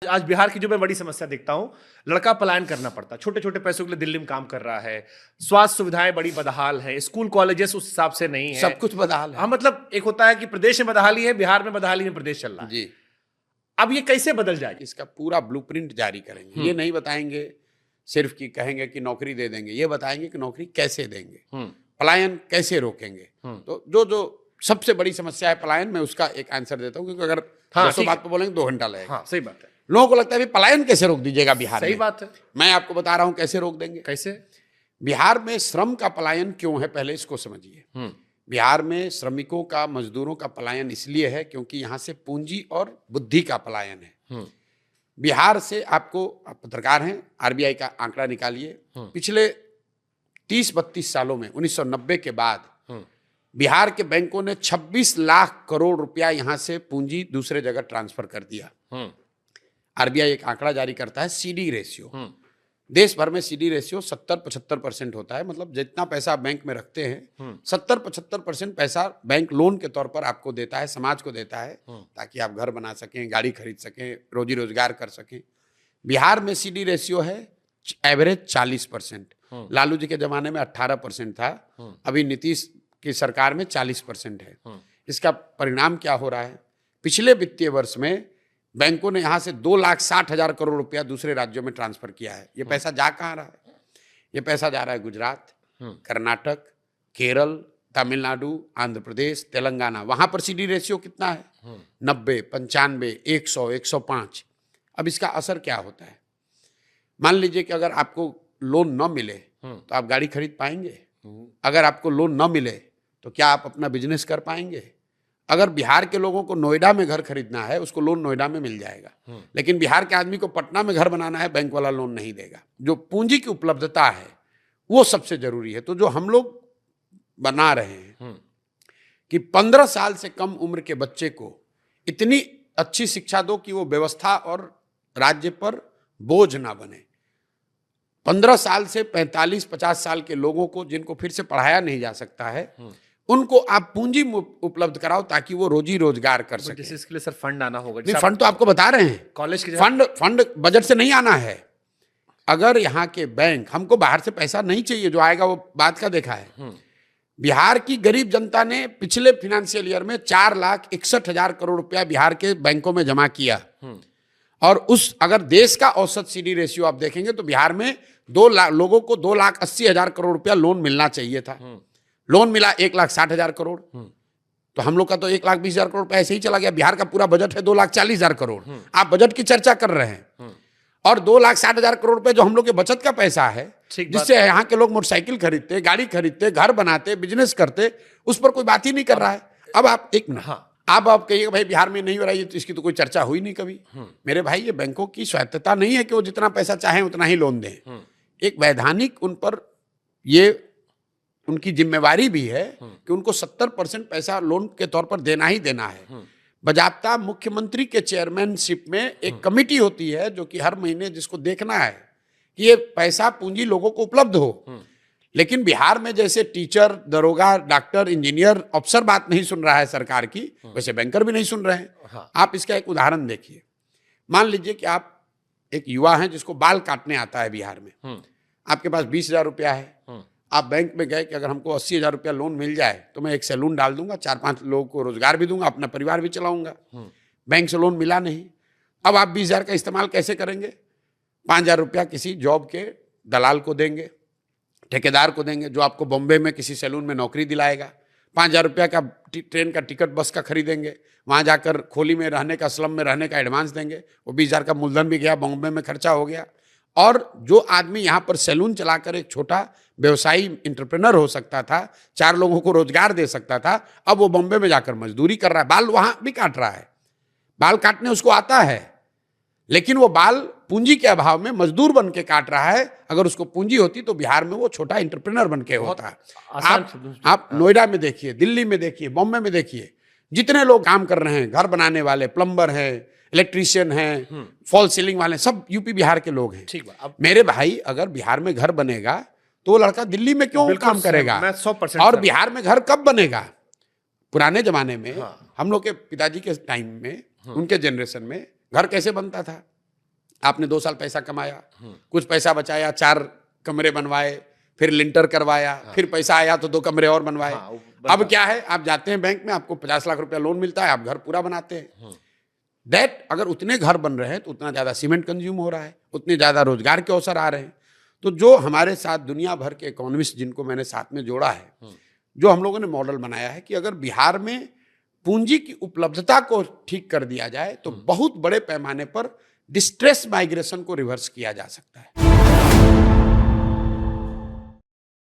आज बिहार की जो मैं बड़ी समस्या देखता हूं, लड़का पलायन करना पड़ता, छोटे छोटे पैसों के लिए दिल्ली में काम कर रहा है, स्वास्थ्य सुविधाएं बड़ी बदहाल है, स्कूल कॉलेजेस उस हिसाब से नहीं है, सब कुछ बदहाल है। हाँ, मतलब एक होता है कि प्रदेश में बदहाली है, बिहार में बदहाली में प्रदेश चल रहा है जी। अब ये कैसे बदल जाएगी? इसका पूरा ब्लूप्रिंट जारी करेंगे। ये नहीं बताएंगे सिर्फ कि कहेंगे कि नौकरी दे देंगे, ये बताएंगे कि नौकरी कैसे देंगे, पलायन कैसे रोकेंगे। तो जो सबसे बड़ी समस्या है पलायन, में उसका एक आंसर देता हूँ, क्योंकि अगर 200 बात पे बोलेंगे 2 घंटा लगेगा। हाँ, सही बात है। लोगों को लगता है भी पलायन कैसे रोक दीजिएगा बिहार में। सही बात है। मैं आपको बता रहा हूं कैसे रोक देंगे। कैसे? बिहार में श्रम का पलायन क्यों है, पहले इसको समझिए। बिहार में श्रमिकों का, मजदूरों का पलायन इसलिए है क्योंकि यहां से पूंजी और बुद्धि का पलायन है। बिहार से आपको, आप पत्रकार हैं, आरबीआई का आंकड़ा निकालिए, पिछले 30-32 सालों में 1990 के बाद बिहार के बैंकों ने 26 लाख करोड़ रुपया यहां से पूंजी दूसरे जगह ट्रांसफर कर दिया। आरबीआई एक आंकड़ा जारी करता है सीडी रेशियो। देश भर में सीडी रेशियो 70-75% होता है, मतलब जितना पैसा आप बैंक में रखते हैं 70-75% पैसा बैंक लोन के तौर पर आपको देता है, समाज को देता है, ताकि आप घर बना सकें, गाड़ी खरीद सकें, रोजी रोजगार कर सकें। बिहार में सीडी रेशियो है एवरेज 40%। लालू जी के जमाने में 18% था, अभी नीतीश की सरकार में 40% है। इसका परिणाम क्या हो रहा है? पिछले वित्तीय वर्ष में बैंकों ने यहां से 2,60,000 करोड़ रुपया दूसरे राज्यों में ट्रांसफर किया है। ये पैसा जा कहां रहा है? ये पैसा जा रहा है गुजरात, कर्नाटक, केरल, तमिलनाडु, आंध्र प्रदेश, तेलंगाना। वहां पर सीडी रेशियो कितना है? 90, 95, 100, 105। अब इसका असर क्या होता है? मान लीजिए कि अगर आपको लोन न मिले तो आप गाड़ी खरीद पाएंगे? अगर आपको लोन न मिले तो क्या आप अपना बिजनेस कर पाएंगे? अगर बिहार के लोगों को नोएडा में घर खरीदना है, उसको लोन नोएडा में मिल जाएगा, लेकिन बिहार के आदमी को पटना में घर बनाना है, बैंक वाला लोन नहीं देगा। जो पूंजी की उपलब्धता है वो सबसे जरूरी है। तो जो हम लोग बना रहे हैं कि 15 साल से कम उम्र के बच्चे को इतनी अच्छी शिक्षा दो कि वो व्यवस्था और राज्य पर बोझ ना बने। 15 साल से 45-50 साल के लोगों को, जिनको फिर से पढ़ाया नहीं जा सकता है, उनको आप पूंजी उपलब्ध कराओ ताकि वो रोजी रोजगार कर सके। जैसे इसके लिए सर फंड आना होगा। नहीं, फंड तो आपको बता रहे हैं, कॉलेज के फंड बजट से नहीं आना है। अगर यहाँ के बैंक, हमको बाहर से पैसा नहीं चाहिए, जो आएगा वो बात का देखा है। बिहार की गरीब जनता ने पिछले फाइनेंशियल ईयर में 4,61,000 करोड़ रुपया बिहार के बैंकों में जमा किया। और अगर देश का औसत सीडी रेशियो आप देखेंगे तो बिहार में 2 लाख लोगों को 2,80,000 करोड़ रुपया लोन मिलना चाहिए था। लोन मिला 1,60,000 करोड़। तो हम लोग का तो 1,20,000 करोड़ ऐसे ही चला गया। बिहार का पूरा बजट है 2,40,000 करोड़। आप बजट की चर्चा कर रहे हैं, और 2,60,000 करोड़ रुपए जो हम लोग के बचत का पैसा है, जिससे यहाँ के लोग मोटरसाइकिल खरीदते, गाड़ी खरीदते, घर बनाते, बिजनेस करते, उस पर कोई बात ही नहीं कर रहा है। अब आप एक मिनट, आप कहिएगा भाई बिहार में नहीं हो रहा है, तो इसकी तो कोई चर्चा हुई नहीं कभी। मेरे भाई, ये बैंकों की स्वायत्तता नहीं है कि वो जितना पैसा चाहें उतना ही लोन दें। एक वैधानिक उन पर ये उनकी जिम्मेवारी भी है कि उनको 70% पैसा लोन के तौर पर देना ही देना है। बजाब्ता मुख्यमंत्री के चेयरमैनशिप में एक कमेटी होती है जो कि हर महीने जिसको देखना है कि ये पैसा पूंजी लोगों को उपलब्ध हो। लेकिन बिहार में जैसे टीचर, दरोगा, डॉक्टर, इंजीनियर, अफसर बात नहीं सुन रहा है सरकार की, वैसे बैंकर भी नहीं सुन रहे हैं। आप इसका एक उदाहरण देखिए। मान लीजिए कि आप एक युवा हैं जिसको बाल काटने आता है बिहार में, आपके पास 20,000 रुपया है। आप बैंक में गए कि अगर हमको 80,000 रुपया लोन मिल जाए तो मैं एक सैलून डाल दूंगा, 4-5 लोगों को रोजगार भी दूंगा, अपना परिवार भी चलाऊंगा। बैंक से लोन मिला नहीं। अब आप 20,000 का इस्तेमाल कैसे करेंगे? 5,000 रुपया किसी जॉब के दलाल को देंगे, ठेकेदार को देंगे, जो आपको बॉम्बे में किसी सैलून में नौकरी दिलाएगा। 5,000 रुपया का ट्रेन का टिकट, बस का खरीदेंगे, वहाँ जाकर खोली में रहने का, स्लम में रहने का एडवांस देंगे। वो 20,000 का मूलधन भी गया, बॉम्बे में खर्चा हो गया। और जो आदमी यहाँ पर सैलून चलाकर एक छोटा व्यवसायी इंटरप्रेनर हो सकता था, 4 लोगों को रोजगार दे सकता था, अब वो बॉम्बे में जाकर मजदूरी कर रहा है, बाल वहां भी काट रहा है। बाल काटने उसको आता है, लेकिन वो बाल पूंजी के अभाव में मजदूर बन के काट रहा है। अगर उसको पूंजी होती तो बिहार में वो छोटा इंटरप्रेनर बन के होता है। आप नोएडा में देखिए, दिल्ली में देखिए, बॉम्बे में देखिए, जितने लोग काम कर रहे हैं, घर बनाने वाले, प्लम्बर हैं, इलेक्ट्रीशियन हैं, फॉल सीलिंग वाले, सब यूपी बिहार के लोग हैं। ठीक है। मेरे भाई, अगर बिहार में घर बनेगा तो वो लड़का दिल्ली में क्यों काम करेगा? मैं 100% और बिहार में घर कब बनेगा? पुराने जमाने में हम लोग के पिताजी के टाइम में, उनके जनरेशन में घर कैसे बनता था? आपने 2 साल पैसा कमाया, कुछ पैसा बचाया, 4 कमरे बनवाए, फिर लिंटर करवाया, फिर पैसा आया तो 2 कमरे और बनवाए। अब क्या है, आप जाते हैं बैंक में, आपको 50 लाख रुपया लोन मिलता है, आप घर पूरा बनाते हैं। दैट अगर उतने घर बन रहे हैं तो उतना ज्यादा सीमेंट कंज्यूम हो रहा है, उतने ज्यादा रोजगार के अवसर आ रहे हैं। तो जो हमारे साथ दुनिया भर के इकोनॉमिस्ट जिनको मैंने साथ में जोड़ा है, जो हम लोगों ने मॉडल बनाया है कि अगर बिहार में पूंजी की उपलब्धता को ठीक कर दिया जाए तो बहुत बड़े पैमाने पर डिस्ट्रेस माइग्रेशन को रिवर्स किया जा सकता है।